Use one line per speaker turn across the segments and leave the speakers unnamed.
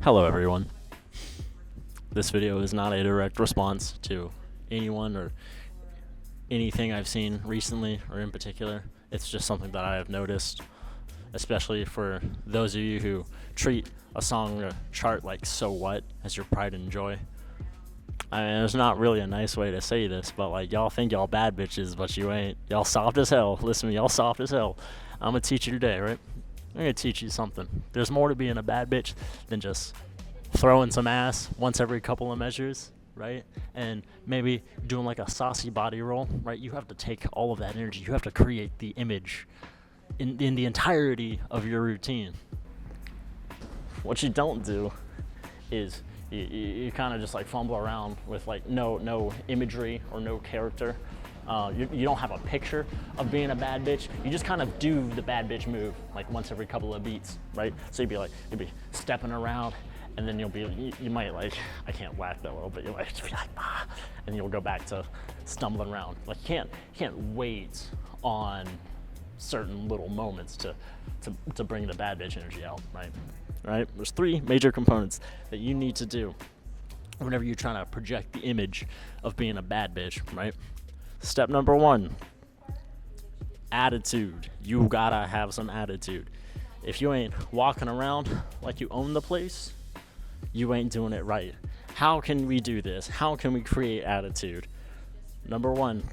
Hello everyone. This video is not a direct response to anyone or anything I've seen recently or in particular. It's just something that I have noticed, especially for those of you who treat a song or chart like So What as your pride and joy. I mean, there's not really a nice way to say this, but like, y'all think y'all bad bitches, but you ain't. Y'all soft as hell. Listen to me, y'all soft as hell. I'm gonna teach you today, right? I'm gonna teach you something. There's more to being a bad bitch than just throwing some ass once every couple of measures, right? And maybe doing like a saucy body roll, right? You have to take all of that energy. You have to create the image in the entirety of your routine. What you don't do is you kind of just like fumble around with like no imagery or no character. You don't have a picture of being a bad bitch. You just kind of do the bad bitch move like once every couple of beats, right? So you'll be stepping around, and then you might like, I can't whack that well, but you'll like just be like, ah, and you'll go back to stumbling around. Like you can't wait on certain little moments to bring the bad bitch energy out, right? Right? There's three major components that you need to do whenever you're trying to project the image of being a bad bitch, right? Step number one, attitude. You gotta have some attitude. If you ain't walking around like you own the place, you ain't doing it right. How can we do this? How can we create attitude? Number one,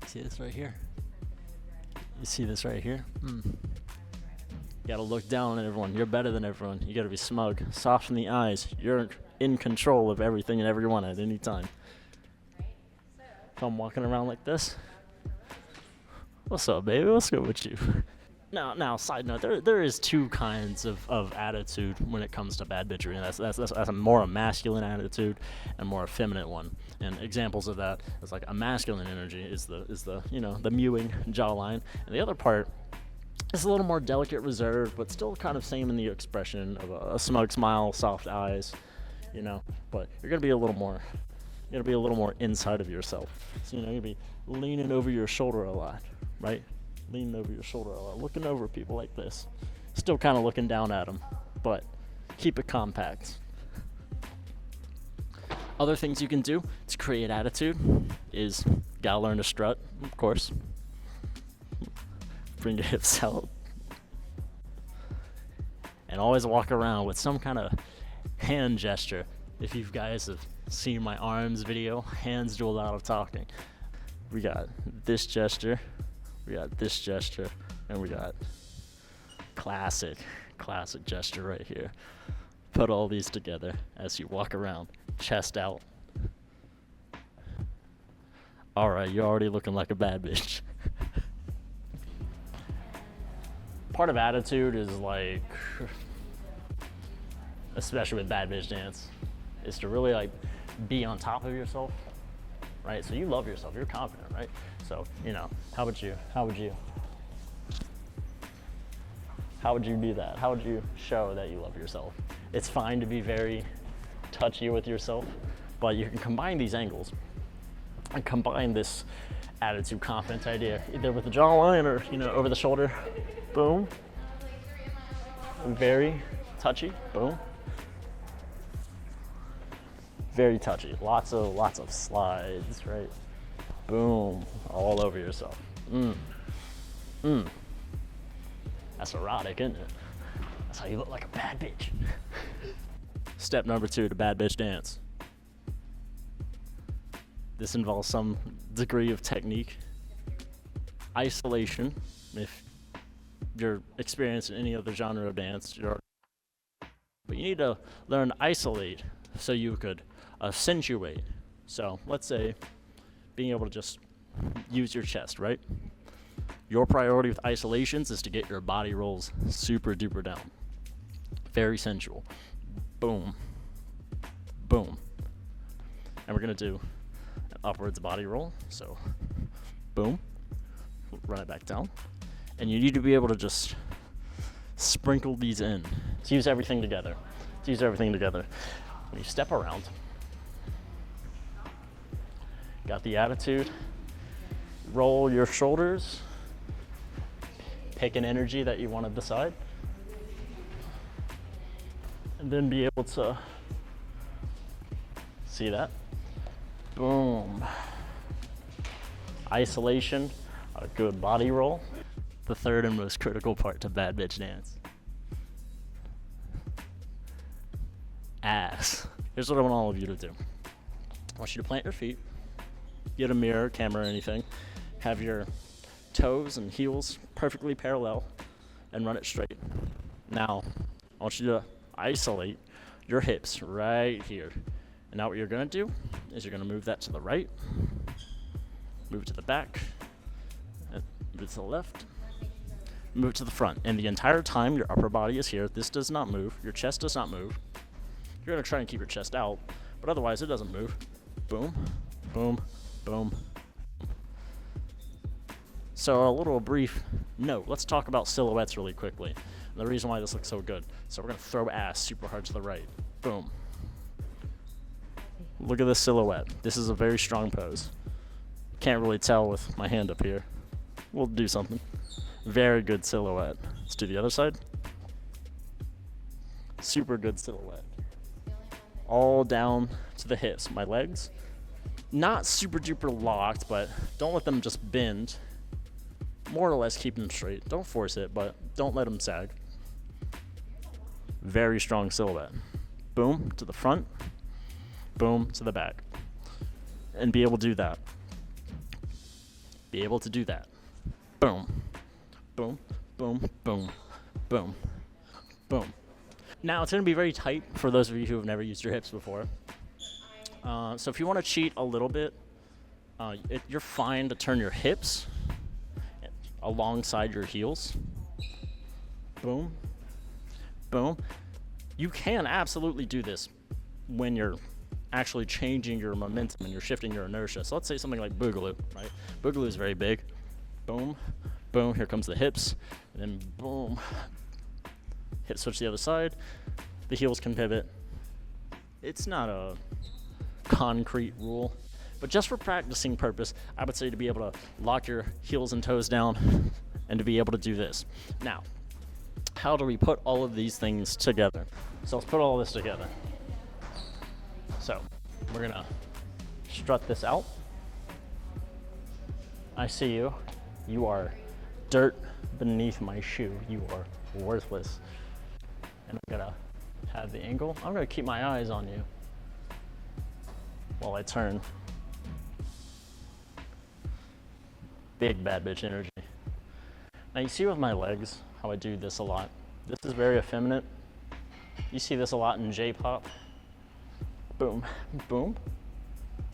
see this right here? You see this right here? You gotta look down at everyone. You're better than everyone. You gotta be smug, soft in the eyes. You're in control of everything and everyone at any time. If I'm walking around like this, what's up, baby? What's good with you? Now, side note, there is two kinds of attitude when it comes to bad bitchery, and that's a more a masculine attitude and more a feminine one. And examples of that is like a masculine energy is the the mewing jawline, and the other part is a little more delicate, reserved, but still kind of same in the expression of a smug smile, soft eyes, But you're gonna be a little more inside of yourself. So you're gonna be leaning over your shoulder a lot, right? Leaning over your shoulder a lot, looking over people like this. Still kind of looking down at them, but keep it compact. Other things you can do to create attitude is gotta learn to strut, of course. Bring your hips out. And always walk around with some kind of hand gesture. If you guys have seen my arms video, hands do a lot of talking. We got this gesture, we got this gesture, and we got classic gesture right here. Put all these together as you walk around, chest out. All right, you're already looking like a bad bitch. Part of attitude is like, especially with bad bitch dance, is to really like be on top of yourself, right? So you love yourself, you're confident, right? So, how would you do that? How would you show that you love yourself? It's fine to be very touchy with yourself, but you can combine these angles and combine this attitude, confidence idea, either with the jawline or, over the shoulder. Boom. Very touchy. Boom. Very touchy. Lots of slides, right? Boom. All over yourself. That's erotic, isn't it? That's how you look like a bad bitch. Step number 2 to bad bitch dance. This involves some degree of technique. Isolation. If you're experienced in any other genre of dance, but you need to learn to isolate so you could accentuate. So let's say being able to just use your chest, right? Your priority with isolations is to get your body rolls super duper down. Very sensual. Boom. Boom. And we're gonna do an upwards body roll. So boom. Run it back down. And you need to be able to just sprinkle these in. To use everything together. When you step around, got the attitude, roll your shoulders, pick an energy that you want to decide, and then be able to see that. Boom. Isolation, a good body roll. The third and most critical part to bad bitch dance. Ass. Here's what I want all of you to do. I want you to plant your feet, get a mirror, camera, anything, have your toes and heels perfectly parallel, and run it straight. Now, I want you to isolate your hips right here. And now what you're gonna do is you're gonna move that to the right, move it to the back, and move it to the left, move it to the front. And the entire time your upper body is here, this does not move, your chest does not move. You're gonna try and keep your chest out, but otherwise it doesn't move. Boom, boom, boom. So a little brief note, let's talk about silhouettes really quickly. And the reason why this looks so good. So we're gonna throw ass super hard to the right. Boom. Look at this silhouette. This is a very strong pose. Can't really tell with my hand up here. We'll do something. Very good silhouette. Let's do the other side. Super good silhouette. All down to the hips. My legs, not super duper locked, but don't let them just bend. More or less keep them straight. Don't force it, but don't let them sag. Very strong silhouette. Boom to the front, boom to the back. And be able to do that. Be able to do that. Boom, boom, boom, boom, boom, boom. Now it's going to be very tight for those of you who have never used your hips before. So if you want to cheat a little bit, you're fine to turn your hips alongside your heels. Boom, boom. You can absolutely do this when you're actually changing your momentum and you're shifting your inertia. So let's say something like Boogaloo, right? Boogaloo is very big. Boom, boom, here comes the hips, and then boom. Hit switch the other side. The heels can pivot. It's not a concrete rule, but just for practicing purpose, I would say to be able to lock your heels and toes down and to be able to do this. Now, how do we put all of these things together? So let's put all this together. So we're gonna strut this out. I see you. You are dirt beneath my shoe. You are worthless. And I'm gonna have the angle. I'm gonna keep my eyes on you while I turn. Big bad bitch energy. Now you see with my legs how I do this a lot. This is very effeminate. You see this a lot in J-pop. Boom, boom.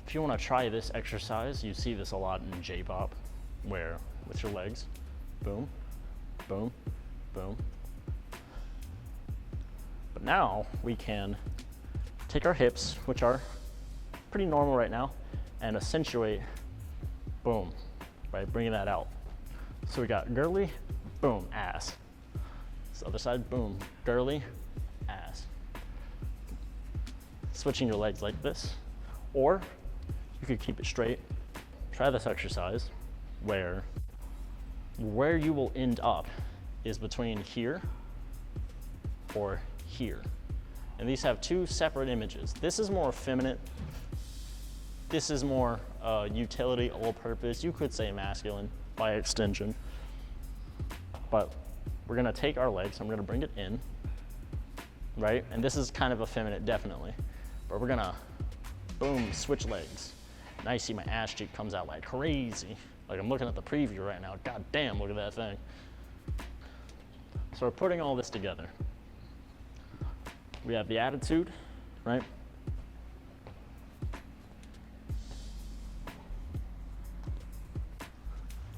If you want to try this exercise, you see this a lot in J-pop, where with your legs, boom, boom, boom. But now we can take our hips, which are pretty normal right now, and accentuate, boom, right, bringing that out. So we got girly, boom, ass. This other side, boom, girly, ass. Switching your legs like this, or you could keep it straight. Try this exercise where you will end up is between here or here. And these have two separate images. This is more effeminate. This is more utility, all-purpose. You could say masculine by extension. But we're gonna take our legs, I'm gonna bring it in, right? And this is kind of effeminate, definitely. But we're gonna, boom, switch legs. Now you see my ass cheek comes out like crazy. Like I'm looking at the preview right now. God damn, look at that thing. So we're putting all this together. We have the attitude, right?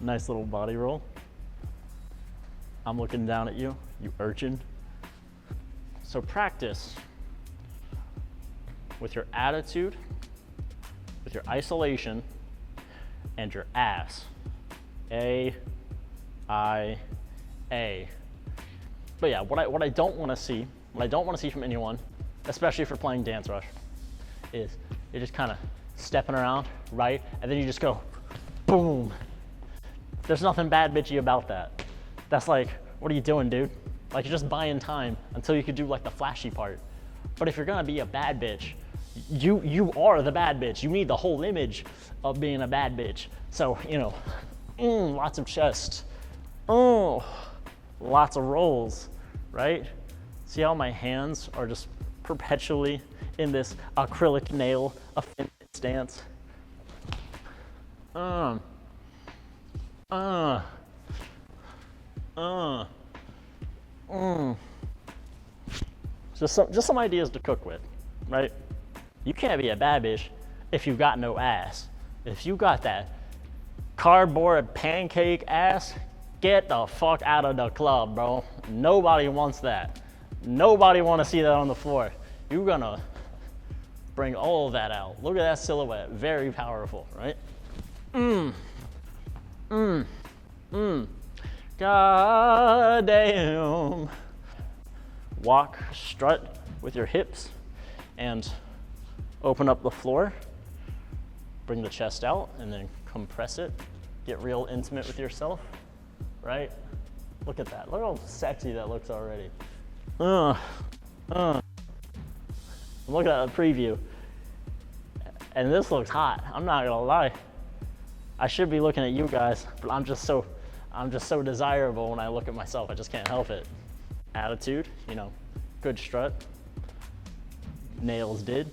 Nice little body roll. I'm looking down at you, you urchin. So practice with your attitude, with your isolation, and your ass. A, I, A. But yeah, what I don't want to see, from anyone, especially if you're playing Dance Rush, is you're just kind of stepping around, right? And then you just go, boom. There's nothing bad bitchy about that. That's like, what are you doing, dude? Like you're just buying time until you could do like the flashy part. But if you're gonna be a bad bitch, you are the bad bitch. You need the whole image of being a bad bitch. So, you know, lots of chest. Oh, lots of rolls, right? See how my hands are just perpetually in this acrylic nail offended stance? Just some ideas to cook with, right? You can't be a bad bitch if you got no ass. If you got that cardboard pancake ass, get the fuck out of the club, bro. Nobody wants that. Nobody want to see that on the floor. You're gonna bring all of that out. Look at that silhouette, very powerful, right? God damn. Walk, strut with your hips, and open up the floor. Bring the chest out, and then compress it. Get real intimate with yourself, right? Look at that. Look how sexy that looks already. Look at that preview. And this looks hot. I'm not gonna lie. I should be looking at you guys, but I'm just so desirable when I look at myself. I just can't help it. Attitude, you know, good strut. Nails did.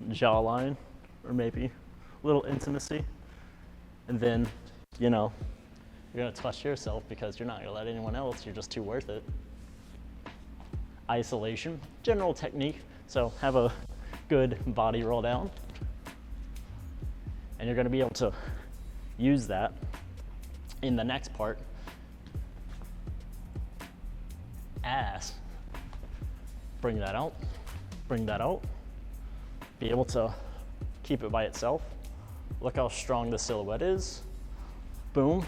Jawline, or maybe a little intimacy. And then, you know, you're gonna touch yourself because you're not gonna let anyone else. You're just too worth it. Isolation, general technique. So have a good body roll down. And you're gonna be able to use that in the next part. Ass. Bring that out, bring that out. Be able to keep it by itself. Look how strong the silhouette is. Boom.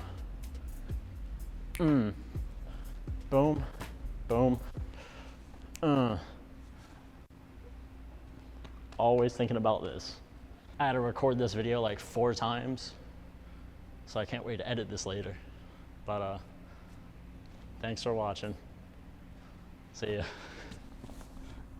Boom, boom. Always thinking about this. I had to record this video like 4 times, so I can't wait to edit this later. But thanks for watching. See ya.